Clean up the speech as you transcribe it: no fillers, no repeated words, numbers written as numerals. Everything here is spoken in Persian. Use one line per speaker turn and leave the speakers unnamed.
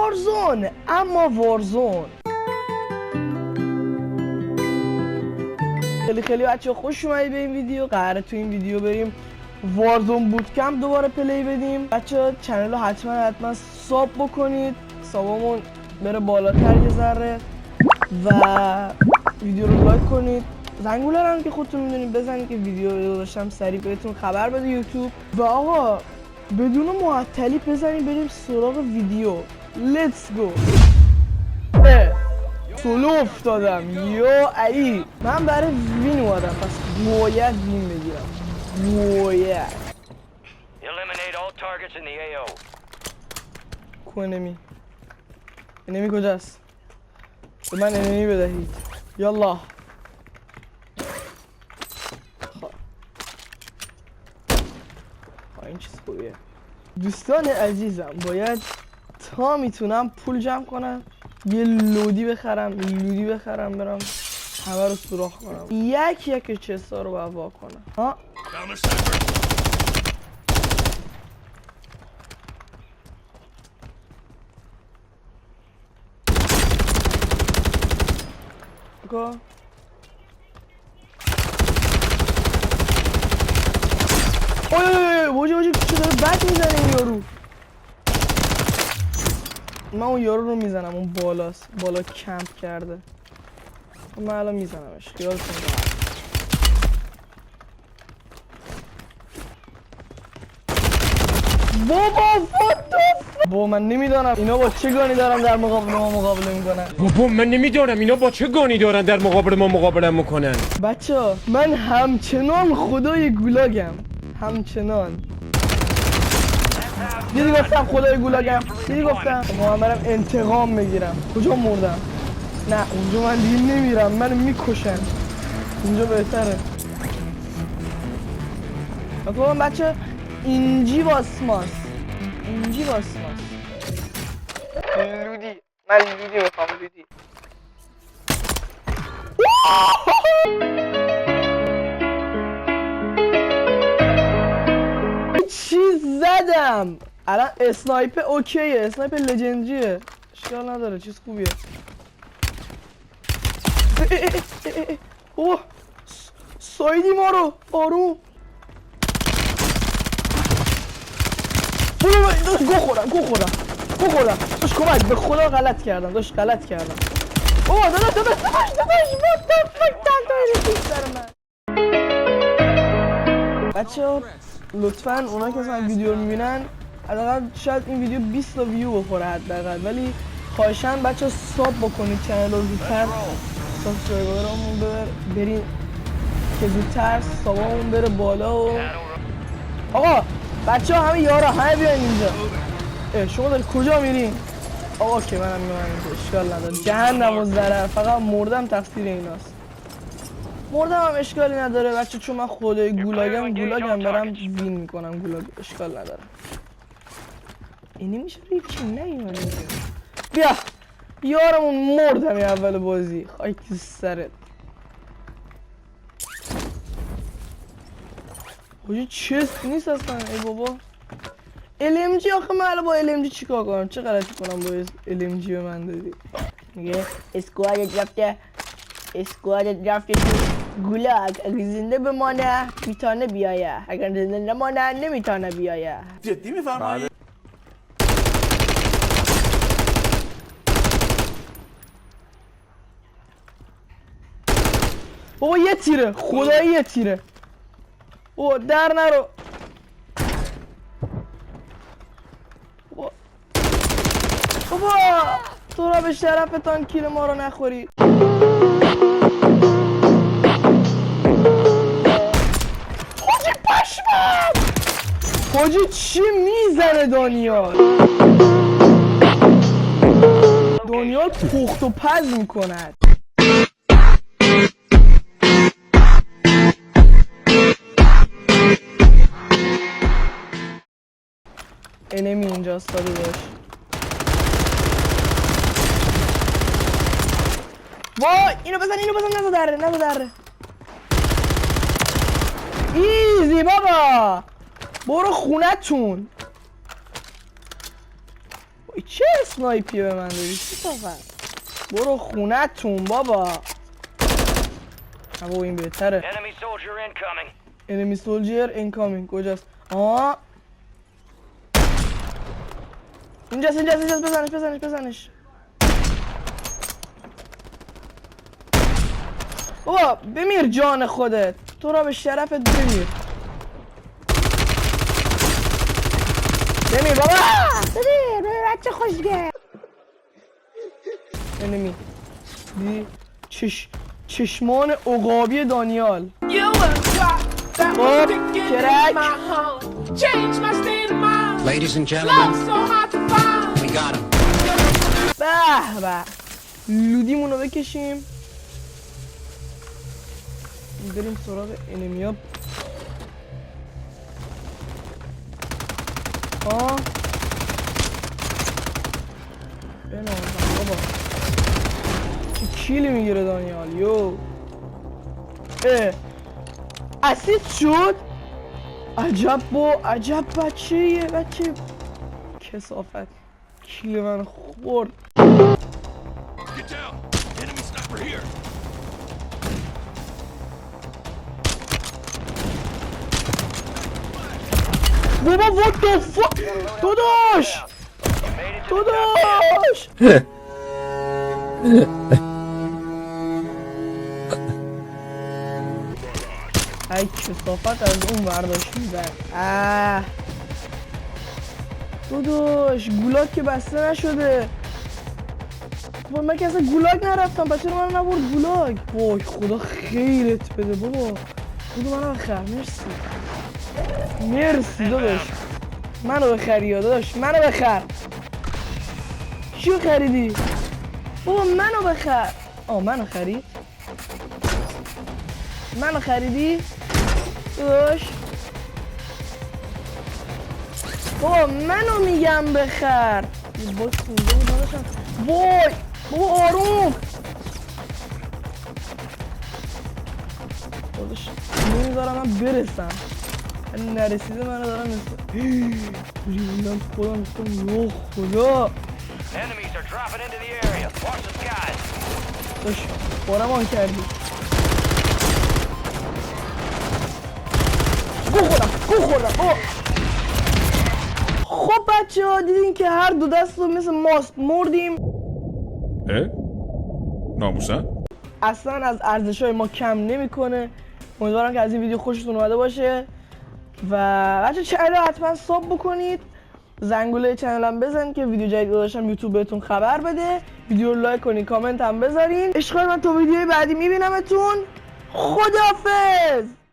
وارزون، اما وارزون. خیلی بچه خوش اومدید به این ویدیو. قراره تو این ویدیو بریم وارزون بوتکمپ دوباره پلی بدیم. بچه چنل رو حتما ساب بکنید، سابمون بره بالاتر یه ذره و ویدیو رو لایک کنید. زنگوله رو هم که خودتون میدونید بزنید که ویدیو رو داشتم سریع بهتون خبر بده یوتیوب. و آقا بدون معطلی بزنید بریم سراغ ویدیو. لیتس گو. سولو افتادم یا علی. من برای وین اومدم، پس باید وین بگیرم. باید کو انمی کجاست؟ به من انمی بدهید یالله. این چیز خوبیه. دوستان عزیزم باید تا میتونم پول جمع کنم یه لودی بخرم برم همه رو سوراخ کنم. یک چستا رو باید وا کنم. ها بکا واجه چه داره بک میزنه این یارو. من اون یارو رو میزنم، اون بالاست، بالا کمپ کرده. من الان میزنمش خیالتون راحت. بابا من نمیدونم اینا با چه گانی دارن در مقابل ما مقابله میکنن.
بابا من نمیدونم اینا با چه گانی دارن در مقابل ما مقابله میکنن.
بچه من همچنان خدای گولاگم، همچنان. دیدی گفتم خدای گولاگم، دیدی گفتم. من برم انتقام میگیرم. کجا مردم؟ نه اونجا من دیگه نمیرم، منو میکشن. اینجا بهتره. بابا بچه اینجی واسماس، اینجی واسماس. لودی، من لودی میخوام، لودی. چی زدم؟ الان اسنایپ اوکیه، اسنایپ لژندریه، اشکال نداره، چیز خوبیه. اوه سایدی ما رو آروم. گو خورم داشت کمک به خدا غلط کردم. اوه داداش بچه ها لطفا اونا که اصلا ویدیو رو میبینن حداقل شاید این ویدیو 20 تا ویو بخوره حداقل، ولی خواهشاً بچه ساب بکنید چنل رو زودتر، سابسکرایبرامون برین که زودتر سابمون بره بالا. و آقا بچه ها همه یارا همه بیاین اینجا. شما داری کجا میرین؟ آقا که منم میام اینجا، اشکال نداره. جهنم و ضرر، فقط مردم تقصیر ایناست. مردم هم اشکالی نداره بچه، چون من خدای گولاگم برم وین میکنم گولاگ، اشکال نداره. اینی میشه ریچی نه بیا یارمون مردم اول بازی. خاک تو سرت. کجا چست نیست اصلا. ای بابا LMG آخه من الان با LMG چیکار کنم؟ چه غلطی کنم با LMG به من دادی؟ میگه اسکواد رفته تو گولاگ، اگه زنده بمانه میتونه بیایه، اگر زنده نمانه نمیتونه بیایه.
جدی میفرمایی؟
بابا یه تیره، خدایی یه تیره. او در نرو. بابا تو را به شرفتان کیل ما رو نخوری. حاجی پشمم، حاجی چی میزنه دانیال پخت و پز میکند. انمی اینجاست داده داشت. وای اینو بزن نزا دره. ایزی بابا برو خونتون. چه اسنایپی به من دادی؟ چه صفت؟ برو خونتون بابا. بابا این بهتره. Enemy soldier incoming. کجاست؟ آه اینجاست بزنش. بابا بمیر جان خودت، تو را به شرفت بمیر بابا. بمیر بچه خوشگل. انمی دی چشمان عقابی دانیال. خب کرک.
Ladies and gentlemen, we got him.
به لودیمونو بکشیم بریم سراغ انمیا. بنازم بابا. چه کیلی میگیره دانیال. یو اسید شد. عجب بچه کسافت. کیل من خورد. بابا what the fuck. داداش ای کسافت از اون برداشت میزن. داداش گولاگ که بسته نشده. من که اصلا گولاگ نرفتم. بچه رو من نبرد گولاگ. وای خدا خیرت بده بابا. خدا منو بخر. مرسی داداش. منو بخری یا داداش. منو بخر. چیو خریدی؟ بابا منو بخر. منو خرید. منو خریدی؟ داداش بابا منو میگم بخر. باکس اونجا بود داداشم. وای بابا آروم. داداش نمیذارم من برسم. نرسیده منو دارم ریوندم تو خودم گفتم یا خدا. داش بارم آن کردی. گو خوردم. خب بچه ها دیدین که هر دو دست رو مثل ماست مردیم.
ناموسن؟
اصلا از ارزش های ما کم نمیکنه. امیدوارم که از این ویدیو خوشتون اومده باشه و بچه چنل حتما ساب بکنید. زنگوله چنل هم بزنید که ویدیو جدید داشتم یوتیوب بهتون خبر بده. ویدیو رو لایک کنید، کامنت هم بذارین. عشقای من تا ویدیوی بعدی میبینمتون. خداحافظ.